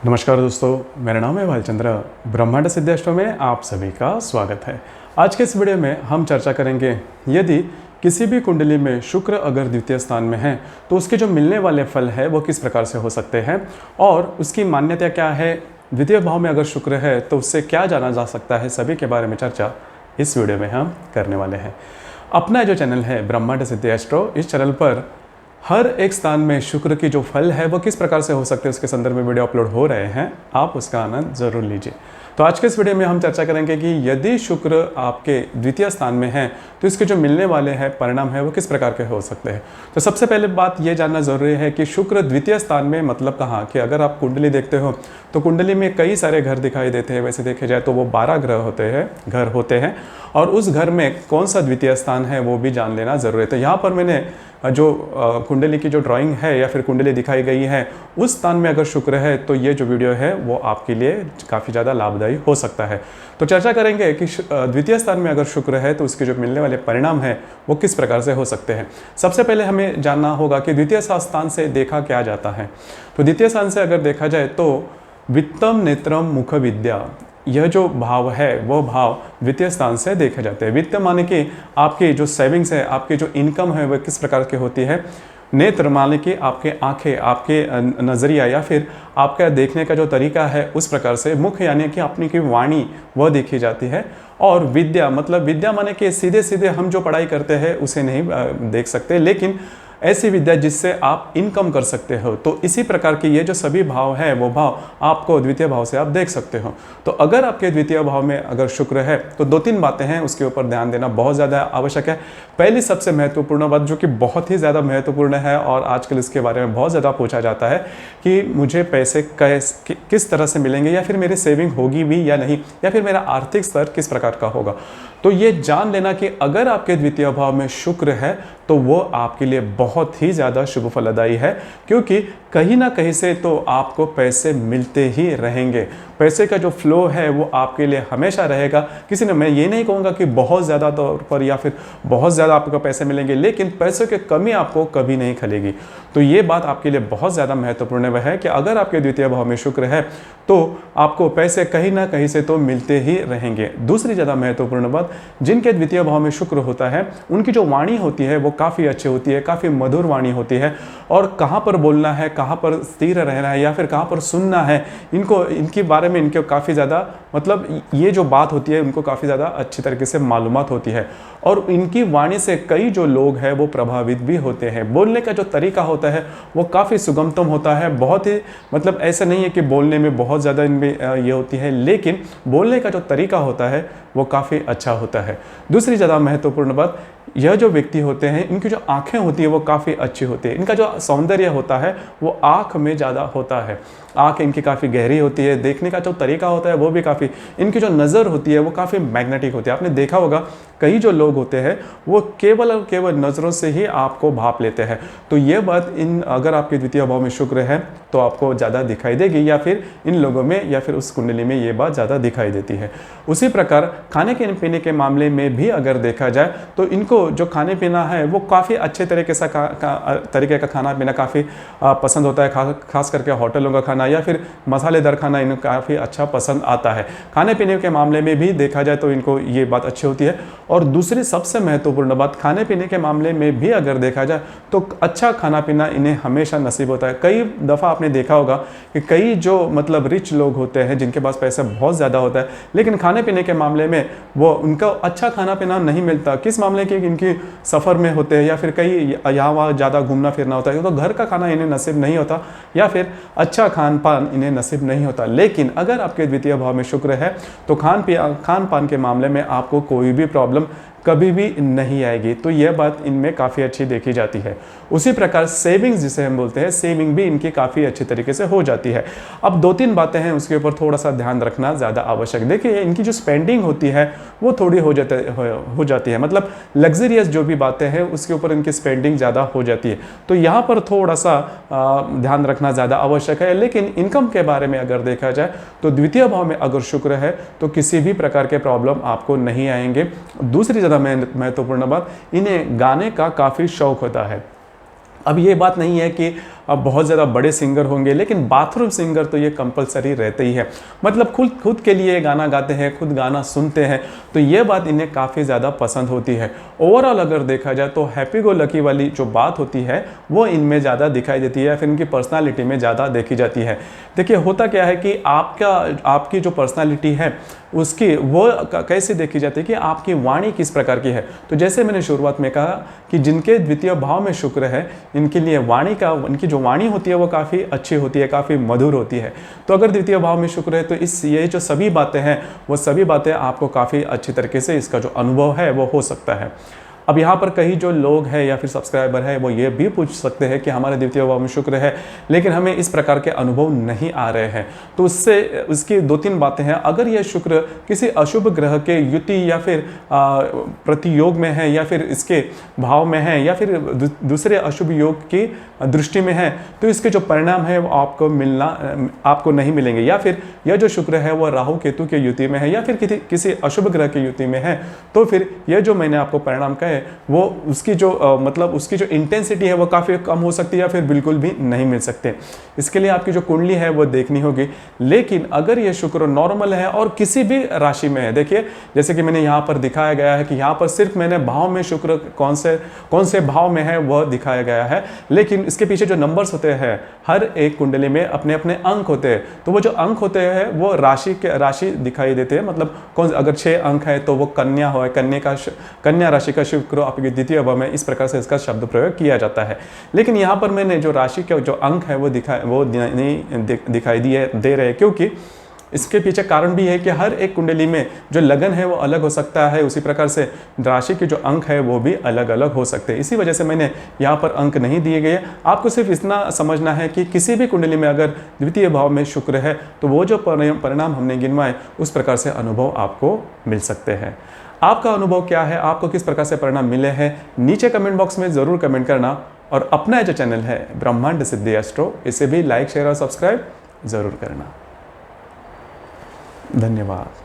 नमस्कार दोस्तों, मेरा नाम है भालचंद्र। ब्रह्मांड सिद्धाष्टों में आप सभी का स्वागत है। आज के इस वीडियो में हम चर्चा करेंगे, यदि किसी भी कुंडली में शुक्र अगर द्वितीय स्थान में है तो उसके जो मिलने वाले फल है वो किस प्रकार से हो सकते हैं और उसकी मान्यता क्या है। द्वितीय भाव में अगर शुक्र है तो उससे क्या जाना जा सकता है, सभी के बारे में चर्चा इस वीडियो में हम करने वाले हैं। अपना जो चैनल है ब्रह्मांड सिद्धाष्टों, इस चैनल पर हर एक स्थान में शुक्र की जो फल है वो किस प्रकार से हो सकते हैं उसके संदर्भ में वीडियो अपलोड हो रहे हैं, आप उसका आनंद जरूर लीजिए। तो आज के इस वीडियो में हम चर्चा करेंगे कि यदि शुक्र आपके द्वितीय स्थान में है तो इसके जो मिलने वाले हैं परिणाम है वो किस प्रकार के हो सकते हैं। तो सबसे पहले बात ये जानना जरूरी है कि शुक्र द्वितीय स्थान में मतलब कहाँ, कि अगर आप कुंडली देखते हो तो कुंडली में कई सारे घर दिखाई देते हैं। वैसे देखे जाए तो वो 12 घर होते हैं और उस घर में कौन सा द्वितीय स्थान है वो भी जान लेना जरूरी है। तो यहाँ पर मैंने जो कुंडली की जो ड्राइंग है या फिर कुंडली दिखाई गई है उस स्थान में अगर शुक्र है तो ये जो वीडियो है वो आपके लिए काफ़ी ज़्यादा लाभदायी हो सकता है। तो चर्चा करेंगे कि द्वितीय स्थान में अगर शुक्र है तो उसके जो मिलने वाले परिणाम हैं वो किस प्रकार से हो सकते हैं। सबसे पहले हमें जानना होगा कि द्वितीय स्थान से देखा क्या जाता है। तो द्वितीय स्थान से अगर देखा जाए तो वित्तम नेत्रम मुख विद्या, यह जो भाव है वो भाव द्वितीय स्थान से देखे जाते हैं। वित्त माने कि आपकी जो सेविंग्स है, आपकी जो इनकम है वह किस प्रकार की होती है। नेत्र माने कि आपके आंखें, आपके नज़रिया या फिर आपका देखने का जो तरीका है उस प्रकार से। मुख यानी कि अपनी की वाणी वह देखी जाती है। और विद्या मतलब विद्या माने कि सीधे सीधे हम जो पढ़ाई करते हैं उसे नहीं देख सकते, लेकिन ऐसी विद्या जिससे आप इनकम कर सकते हो। तो इसी प्रकार की ये जो सभी भाव है वो भाव आपको द्वितीय भाव से आप देख सकते हो। तो अगर आपके द्वितीय भाव में अगर शुक्र है तो 2-3 बातें हैं उसके ऊपर ध्यान देना बहुत ज़्यादा आवश्यक है। पहली सबसे महत्वपूर्ण बात जो कि बहुत ही ज़्यादा महत्वपूर्ण है और आजकल इसके बारे में बहुत ज़्यादा पूछा जाता है कि मुझे पैसे किस तरह से मिलेंगे या फिर मेरी सेविंग होगी भी या नहीं, या फिर मेरा आर्थिक स्तर किस प्रकार का होगा। तो ये जान लेना कि अगर आपके द्वितीय भाव में शुक्र है तो वो आपके लिए बहुत ही ज़्यादा शुभ फलदायी है, क्योंकि कहीं ना कहीं से तो आपको पैसे मिलते ही रहेंगे। पैसे का जो फ्लो है वो आपके लिए हमेशा रहेगा। किसी ने, मैं ये नहीं कहूँगा कि बहुत ज़्यादा तौर पर या फिर बहुत ज़्यादा आपको पैसे मिलेंगे, लेकिन पैसों की कमी आपको कभी नहीं खलेगी। तो ये बात आपके लिए बहुत ज़्यादा महत्वपूर्ण है कि अगर आपके द्वितीय भाव में शुक्र है तो आपको पैसे कहीं ना कहीं से तो मिलते ही रहेंगे। दूसरी ज़्यादा महत्वपूर्ण बात, जिनके द्वितीय भाव में शुक्र होता है उनकी जो वाणी होती है वो काफ़ी अच्छी होती है, काफ़ी मधुर वाणी होती है। और कहाँ पर बोलना है, कहाँ पर स्थिर रहना है या फिर कहाँ पर सुनना है, इनके बारे में इनके काफ़ी ज़्यादा मतलब ये जो बात होती है उनको काफ़ी ज़्यादा अच्छी तरीके से मालूमात होती है। और इनकी वाणी से कई जो लोग हैं वो प्रभावित भी होते हैं। बोलने का जो तरीका होता है वो काफ़ी सुगमतम होता है। बहुत ही मतलब ऐसा नहीं है कि बोलने में बहुत ज़्यादा इनमें ये होती है, लेकिन बोलने का जो तरीका होता है वो काफ़ी अच्छा होता है। दूसरी ज़्यादा महत्वपूर्ण बात, यह जो व्यक्ति होते हैं इनकी जो आँखें होती है वो काफ़ी अच्छी होती है। इनका जो सौंदर्य होता है वो आँख में ज़्यादा होता है। आँख इनकी काफ़ी गहरी होती है, देखने का जो तरीका होता है वो भी काफ़ी, इनकी जो नज़र होती है वो काफ़ी मैग्नेटिक होती है। आपने देखा होगा कई जो लोग होते हैं वो केवल और केवल नज़रों से ही आपको भाप लेते हैं। तो ये बात अगर आपके द्वितीय भाव में शुक्र है तो आपको ज़्यादा दिखाई देगी, या फिर इन लोगों में या फिर उस कुंडली में ये बात ज़्यादा दिखाई देती है। उसी प्रकार खाने के पीने के मामले में भी अगर देखा जाए तो इनको जो खाने पीना है वो काफ़ी अच्छे तरीके से तरीके का खाना पीना काफ़ी पसंद होता है। खास करके होटलों का खाना या फिर मसालेदार खाना इनको काफ़ी अच्छा पसंद आता है। खाने पीने के मामले में भी देखा जाए तो इनको ये बात अच्छी होती है। और दूसरी सबसे महत्वपूर्ण बात, खाने पीने के मामले में भी अगर देखा जाए तो अच्छा खाना पीना इन्हें हमेशा नसीब होता है। कई दफ़ा आपने देखा होगा कि कई जो मतलब रिच लोग होते हैं जिनके पास पैसा बहुत ज़्यादा होता है, लेकिन खाने पीने के मामले में वो उनका अच्छा खाना पीना नहीं मिलता। किस मामले की, इनकी सफ़र में होते हैं या फिर कई यहाँ वहाँ ज़्यादा घूमना फिरना होता है, तो घर का खाना इन्हें नसीब नहीं होता या फिर अच्छा खान पान इन्हें नसीब नहीं होता। लेकिन अगर आपके द्वितीय भाव में शुक्र है तो खान पान के मामले में आपको कोई भी प्रॉब्लम कभी भी नहीं आएगी। तो यह बात इनमें काफ़ी अच्छी देखी जाती है। उसी प्रकार सेविंग्स जिसे हम बोलते हैं, सेविंग भी इनकी काफ़ी अच्छी तरीके से हो जाती है। अब 2-3 बातें हैं उसके ऊपर थोड़ा सा ध्यान रखना ज़्यादा आवश्यक। देखिए इनकी जो स्पेंडिंग होती है वो थोड़ी हो जाती है, मतलब लग्जरियस जो भी बातें हैं उसके ऊपर इनकी स्पेंडिंग ज़्यादा हो जाती है। तो यहाँ पर थोड़ा सा ध्यान रखना ज़्यादा आवश्यक है। लेकिन इनकम के बारे में अगर देखा जाए तो द्वितीय भाव में अगर शुक्र है तो किसी भी प्रकार के प्रॉब्लम आपको नहीं आएंगे। दूसरी ज़्यादा महत्वपूर्ण बात, इन्हें गाने का काफ़ी शौक होता है। अब ये बात नहीं है कि अब बहुत ज़्यादा बड़े सिंगर होंगे, लेकिन बाथरूम सिंगर तो ये कंपलसरी रहते ही है। मतलब खुद के लिए गाना गाते हैं, खुद गाना सुनते हैं, तो ये बात इन्हें काफ़ी ज़्यादा पसंद होती है। ओवरऑल अगर देखा जाए तो हैप्पी गो लकी वाली जो बात होती है वो इनमें ज़्यादा दिखाई देती है, या फिर इनकी पर्सनालिटी में ज़्यादा देखी जाती है। देखिए होता क्या है कि आपकी जो पर्सनालिटी है उसकी वो कैसे देखी जाती है कि आपकी वाणी किस प्रकार की है। तो जैसे मैंने शुरुआत में कहा कि जिनके द्वितीय भाव में शुक्र है, इनके लिए इनकी जो वाणी होती है वो काफ़ी अच्छी होती है, काफ़ी मधुर होती है। तो अगर द्वितीय भाव में शुक्र है तो ये जो सभी बातें हैं वो सभी बातें आपको काफ़ी अच्छी तरीके से इसका जो अनुभव है वो हो सकता है। अब यहाँ पर कई जो लोग हैं या फिर सब्सक्राइबर है वो ये भी पूछ सकते हैं कि हमारे द्वितीय भाव में शुक्र है लेकिन हमें इस प्रकार के अनुभव नहीं आ रहे हैं। तो उसकी 2-3 बातें हैं। अगर यह शुक्र किसी अशुभ ग्रह के युति या फिर प्रतियोग में है, या फिर इसके भाव में है, या फिर दूसरे अशुभ योग की दृष्टि में है, तो इसके जो परिणाम है वो आपको नहीं मिलेंगे। या फिर यह जो शुक्र है वो राहु केतु के युति में है, या फिर किसी अशुभ ग्रह के युति में है, तो फिर यह जो मैंने आपको परिणाम कहे वो उसकी जो इंटेंसिटी है वो काफ़ी कम हो सकती है, या फिर बिल्कुल भी नहीं मिल सकते। इसके लिए आपकी जो कुंडली है वो देखनी होगी। लेकिन अगर ये शुक्र नॉर्मल है और किसी भी राशि में है, देखिए जैसे कि मैंने यहाँ पर दिखाया गया है कि यहाँ पर सिर्फ मैंने भाव में शुक्र कौन से भाव में है वह दिखाया गया है, लेकिन इसके पीछे जो नंबर्स होते हैं हर एक कुंडली में अपने अपने अंक होते हैं। तो वो जो अंक होते हैं वो राशि दिखाई देते हैं। मतलब अगर 6 अंक है तो वो कन्या हो, कन्या राशि का शुक्र आपके द्वितीय भाव में, इस प्रकार से इसका शब्द प्रयोग किया जाता है। लेकिन यहाँ पर मैंने जो राशि के जो अंक है वो नहीं दिखाई दे रहे, क्योंकि इसके पीछे कारण भी है कि हर एक कुंडली में जो लगन है वो अलग हो सकता है, उसी प्रकार से राशि के जो अंक है वो भी अलग अलग हो सकते हैं। इसी वजह से मैंने यहाँ पर अंक नहीं दिए गए। आपको सिर्फ इतना समझना है कि किसी भी कुंडली में अगर द्वितीय भाव में शुक्र है तो वो जो परिणाम हमने गिनवाए उस प्रकार से अनुभव आपको मिल सकते हैं। आपका अनुभव क्या है, आपको किस प्रकार से परिणाम मिले हैं, नीचे कमेंट बॉक्स में ज़रूर कमेंट करना। और अपना जो चैनल है ब्रह्मांड सिद्धि एस्ट्रो, इसे भी लाइक शेयर और सब्सक्राइब ज़रूर करना। धन्यवाद।